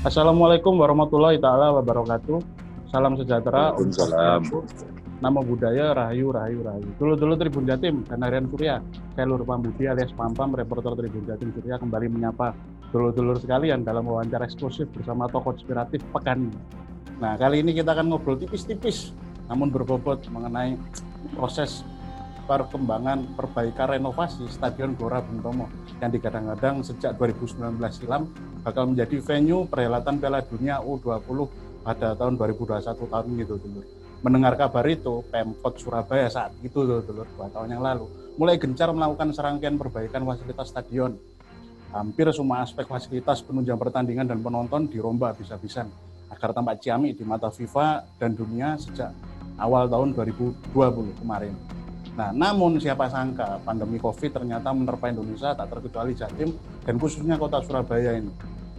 Assalamualaikum warahmatullahi taala wabarakatuh. Salam sejahtera, Om Waalaikumsalam. Swastiastu, Namo Buddhaya, Rahayu, Rahayu, Rahayu. Dulu-dulu Tribun Jatim dan Harian Surya. Saya Lur Pambudi alias Pampam, reporter Tribun Jatim Surya kembali menyapa dulur-dulur sekalian dalam wawancara eksklusif bersama tokoh inspiratif pekan ini. Nah, kali ini kita akan ngobrol tipis-tipis, namun berbobot mengenai proses perkembangan perbaikan renovasi Stadion Gelora Bung Tomo yang digadang-gadang sejak 2019 silam bakal menjadi venue perhelatan Piala Dunia U20 pada tahun 2021 tahun gitu dulu. Mendengar kabar itu, Pemkot Surabaya saat itu dulu 2 tahun yang lalu mulai gencar melakukan serangkaian perbaikan fasilitas stadion. Hampir semua aspek fasilitas penunjang pertandingan dan penonton dirombak habis-habisan agar tampak ciamik di mata FIFA dan dunia sejak awal tahun 2020 kemarin. Nah, namun siapa sangka pandemi COVID ternyata menerpa Indonesia tak terkecuali Jatim dan khususnya kota Surabaya ini.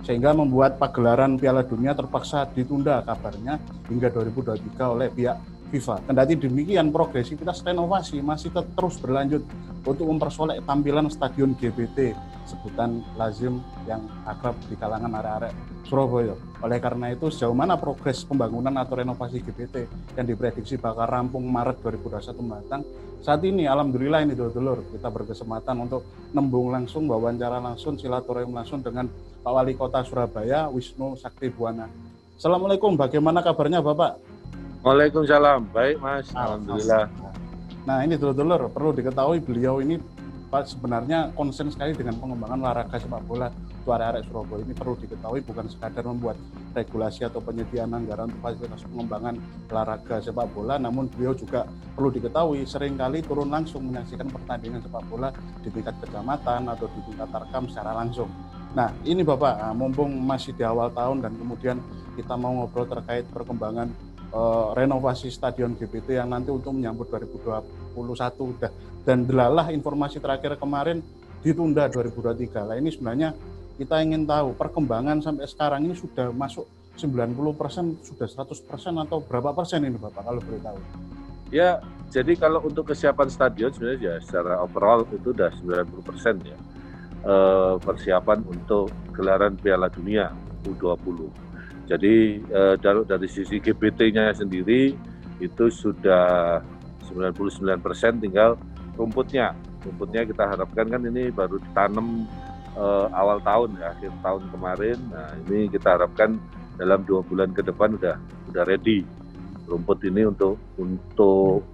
Sehingga membuat pagelaran Piala Dunia terpaksa ditunda kabarnya hingga 2023 oleh pihak FIFA. Kendati demikian, progresivitas renovasi masih terus berlanjut untuk mempersolek tampilan Stadion GBT, sebutan lazim yang akrab di kalangan arek-arek Surabaya. Oleh karena itu, sejauh mana progres pembangunan atau renovasi GBT yang diprediksi bakal rampung Maret 2021 mendatang, saat ini alhamdulillah ini dulur-dulur kita berkesempatan untuk nembung langsung, wawancara langsung, silaturahim langsung dengan Pak Wali Kota Surabaya, Wisnu Sakti Buwana. Assalamualaikum, bagaimana kabarnya Bapak? Waalaikumsalam. Baik, Mas. Alhamdulillah. Nah, ini dulur-dulur, perlu diketahui beliau ini sebenarnya konsen sekali dengan pengembangan olahraga sepak bola untuk arek-arek Surabaya. Ini perlu diketahui bukan sekadar membuat regulasi atau penyediaan anggaran untuk fasilitas pengembangan olahraga sepak bola, namun beliau juga perlu diketahui seringkali turun langsung menyaksikan pertandingan sepak bola di tingkat kecamatan atau di tingkat tarkam secara langsung. Nah, ini Bapak, mumpung masih di awal tahun dan kemudian kita mau ngobrol terkait perkembangan renovasi Stadion GBT yang nanti untuk menyambut 2021 dan delalah informasi terakhir kemarin ditunda 2023. Nah, ini sebenarnya kita ingin tahu perkembangan sampai sekarang ini sudah masuk 90%, sudah 100% atau berapa persen ini Bapak kalau boleh tahu? Ya, jadi kalau untuk kesiapan stadion sebenarnya ya secara overall itu sudah 90% ya. Persiapan untuk gelaran Piala Dunia U20. Jadi dari sisi GBT-nya sendiri itu sudah 99%, tinggal rumputnya. Rumputnya kita harapkan kan ini baru ditanam awal tahun ya, akhir tahun kemarin. Nah, ini kita harapkan dalam 2 bulan ke depan udah ready rumput ini untuk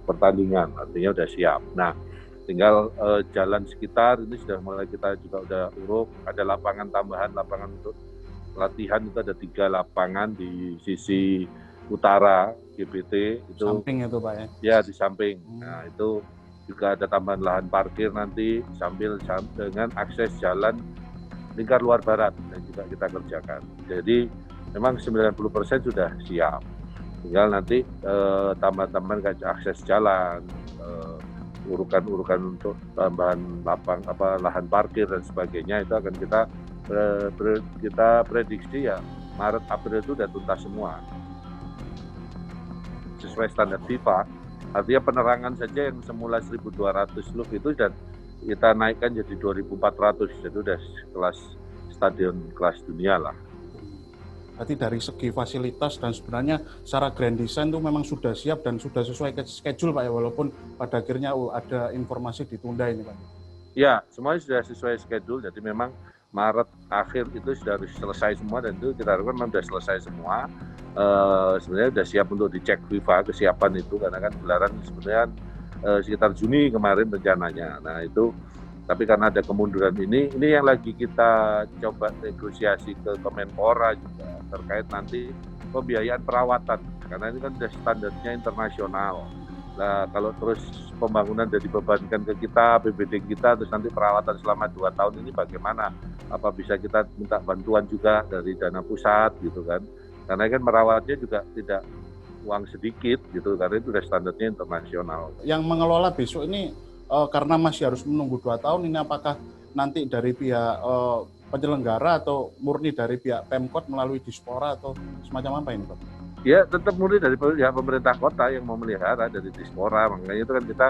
pertandingan, artinya udah siap. Nah, tinggal jalan sekitar ini sudah mulai kita juga udah uruk, ada lapangan tambahan, lapangan untuk latihan itu ada 3 lapangan di sisi utara GBT itu. Samping itu Pak ya? Ya, di samping. Nah, itu juga ada tambahan lahan parkir nanti sambil dengan akses jalan lingkar luar barat yang juga kita kerjakan. Jadi memang 90% sudah siap. Tinggal nanti tambahan-tambahan kayak akses jalan, urukan-urukan untuk tambahan lahan parkir dan sebagainya itu akan kita prediksi ya Maret April itu udah tuntas semua sesuai standar FIFA. Artinya penerangan saja yang semula 1.200 loop itu dan kita naikkan jadi 2.400, jadi udah kelas stadion kelas dunia lah. Berarti dari segi fasilitas dan sebenarnya secara grand design itu memang sudah siap dan sudah sesuai schedule Pak ya, walaupun pada akhirnya ada informasi ditunda ini Pak. Ya, semuanya sudah sesuai schedule, jadi memang Maret akhir itu sudah harus selesai semua dan itu kita harapkan memang sudah selesai semua. Sebenarnya sudah siap untuk dicek FIFA kesiapan itu karena kan gelaran sebenarnya sekitar Juni kemarin rencananya. Nah itu, tapi karena ada kemunduran ini yang lagi kita coba negosiasi ke Kemenpora juga terkait nanti pembiayaan perawatan karena ini kan sudah standarnya internasional. Nah, kalau terus pembangunan sudah dibebankan ke kita, APBD kita, terus nanti perawatan selama 2 tahun ini bagaimana? Apa bisa kita minta bantuan juga dari dana pusat gitu kan? Karena kan merawatnya juga tidak uang sedikit gitu, karena itu sudah standarnya internasional. Yang mengelola besok ini karena masih harus menunggu 2 tahun ini, apakah nanti dari pihak penyelenggara atau murni dari pihak Pemkot melalui Dispora atau semacam apa ini Pak? Ya tetap murni dari pemerintah kota yang memelihara dari Dispora, makanya itu kan kita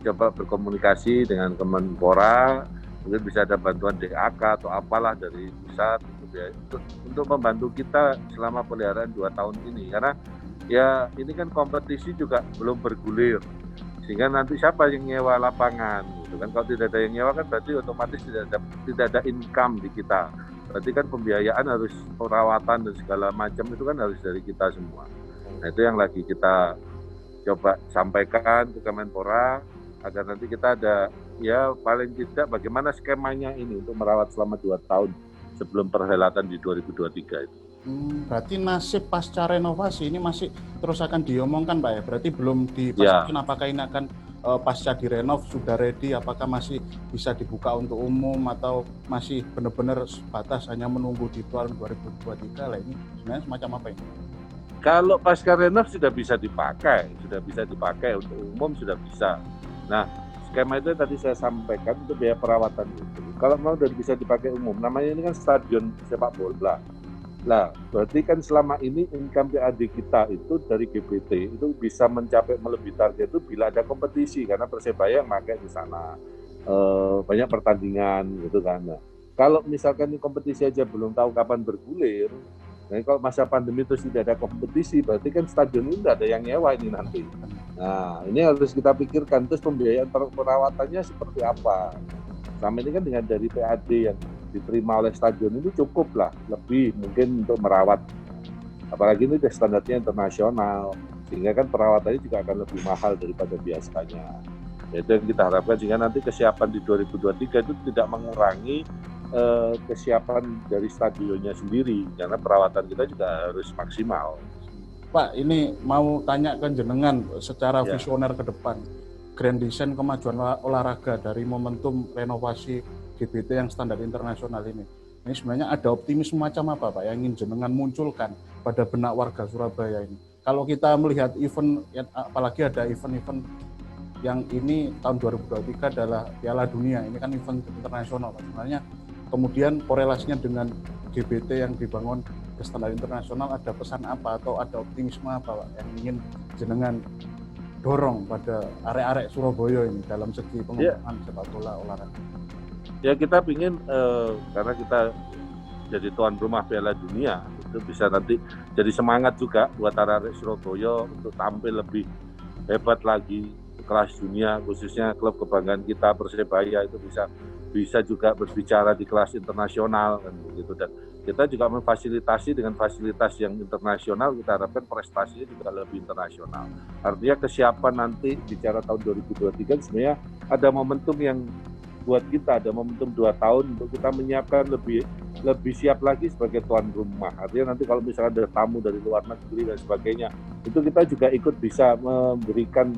coba berkomunikasi dengan Kemenpora Mungkin bisa ada bantuan DAK atau apalah dari pusat gitu ya, untuk membantu kita selama peliharaan 2 tahun ini. Karena ya ini kan kompetisi juga belum bergulir, sehingga nanti siapa yang nyewa lapangan gitu kan. Kalau tidak ada yang nyewa kan berarti otomatis tidak ada income di kita. Berarti kan pembiayaan harus perawatan dan segala macam itu kan harus dari kita semua. Nah itu yang lagi kita coba sampaikan ke Kemenpora agar nanti kita ada ya paling tidak bagaimana skemanya ini untuk merawat selama 2 tahun sebelum perhelatan di 2023 itu. Berarti nasib pasca renovasi ini masih terus akan diomongkan Pak ya? Berarti belum dipastikan apakah ini akan pasca direnov sudah ready, apakah masih bisa dibuka untuk umum atau masih benar-benar sebatas hanya menunggu di tahun 2023 lah, ini sebenarnya semacam apa ini? Kalau pasca renov sudah bisa dipakai untuk umum sudah bisa. Nah, skema itu tadi saya sampaikan untuk biaya perawatan itu. Kalau memang sudah bisa dipakai umum, namanya ini kan stadion sepak bola. Nah, berarti kan selama ini income PAD kita itu dari GBT itu bisa mencapai melebihi target itu bila ada kompetisi, karena Persebaya yang pakai di sana. Banyak pertandingan gitu kan. Nah, kalau misalkan ini kompetisi aja belum tahu kapan bergulir, nah kalau masa pandemi itu tidak ada kompetisi, berarti kan stadion ini tidak ada yang nyewa ini nanti. Nah, ini harus kita pikirkan, terus pembiayaan perawatannya seperti apa. Selama ini kan dengan dari PAD yang diterima oleh stadion ini cukup lah, lebih mungkin untuk merawat. Apalagi ini standarnya internasional, sehingga kan perawatannya juga akan lebih mahal daripada biasanya. Itu yang kita harapkan, sehingga nanti kesiapan di 2023 itu tidak mengurangi kesiapan dari stadionnya sendiri, karena perawatan kita juga harus maksimal. Pak, ini mau tanya ke jenengan secara visioner ke depan. Grand design kemajuan olahraga dari momentum renovasi GBT yang standar internasional ini sebenarnya ada optimisme macam apa Pak yang ingin jenengan munculkan pada benak warga Surabaya ini? Kalau kita melihat event, apalagi ada event-event yang ini tahun 2023 adalah Piala Dunia, ini kan event internasional Pak. Sebenarnya kemudian korelasinya dengan GBT yang dibangun ke standar internasional, ada pesan apa atau ada optimisme apa Pak yang ingin jenengan dorong pada arek-arek Surabaya ini dalam segi pengembangan sepak bola olahraga? Ya kita ingin karena kita jadi tuan rumah Piala Dunia, itu bisa nanti jadi semangat juga buat arek-arek Surabaya untuk tampil lebih hebat lagi kelas dunia, khususnya klub kebanggaan kita Persebaya itu bisa juga berbicara di kelas internasional kan begitu. Dan kita juga memfasilitasi dengan fasilitas yang internasional, kita harapkan prestasinya juga lebih internasional. Artinya kesiapan nanti bicara tahun 2023 sebenarnya ada momentum yang buat kita, ada momentum 2 tahun untuk kita menyiapkan lebih siap lagi sebagai tuan rumah. Artinya nanti kalau misalnya ada tamu dari luar negeri dan sebagainya, itu kita juga ikut bisa memberikan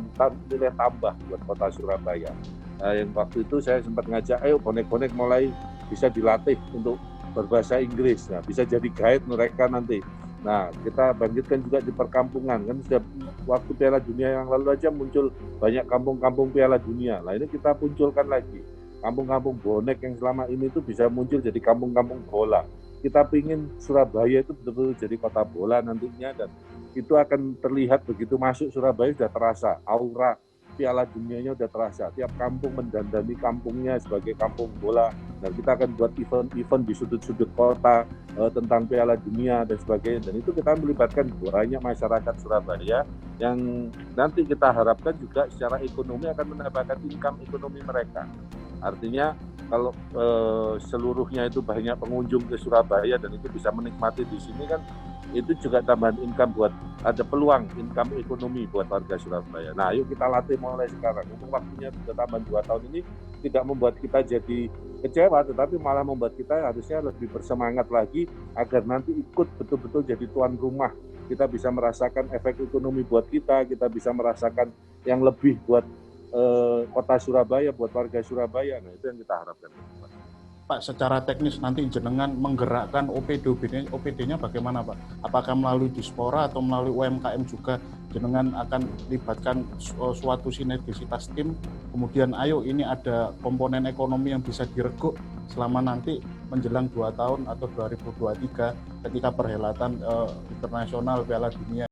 nilai tambah buat kota Surabaya. Nah, yang waktu itu saya sempat ngajak, ayo bonek-bonek mulai bisa dilatih untuk berbahasa Inggris. Nah, bisa jadi guide mereka nanti. Nah, kita bangkitkan juga di perkampungan. Kan sudah waktu Piala Dunia yang lalu aja muncul banyak kampung-kampung Piala Dunia. Nah, ini kita munculkan lagi. Kampung-kampung bonek yang selama ini itu bisa muncul jadi kampung-kampung bola. Kita ingin Surabaya itu betul-betul jadi kota bola nantinya, dan itu akan terlihat begitu masuk Surabaya sudah terasa aura Piala Dunianya udah terasa. Tiap kampung mendandani kampungnya sebagai kampung bola. Dan kita akan buat event-event di sudut-sudut kota tentang Piala Dunia dan sebagainya. Dan itu kita melibatkan banyak masyarakat Surabaya yang nanti kita harapkan juga secara ekonomi akan menambahkan income ekonomi mereka. Artinya kalau seluruhnya itu banyak pengunjung ke Surabaya dan itu bisa menikmati di sini kan, itu juga tambahan income buat, ada peluang income ekonomi buat warga Surabaya. Nah, yuk kita latih mulai sekarang. Untuk waktunya sudah tambahan 2 tahun ini tidak membuat kita jadi kecewa, tetapi malah membuat kita harusnya lebih bersemangat lagi agar nanti ikut betul-betul jadi tuan rumah. Kita bisa merasakan efek ekonomi buat kita bisa merasakan yang lebih buat kota Surabaya, buat warga Surabaya. Nah, itu yang kita harapkan. Pak, secara teknis nanti jenengan menggerakkan OPD-nya bagaimana Pak? Apakah melalui Dispora atau melalui UMKM juga jenengan akan libatkan suatu sinergisitas tim, kemudian ayo ini ada komponen ekonomi yang bisa direguk selama nanti menjelang 2 tahun atau 2023 ketika perhelatan internasional Piala Dunia.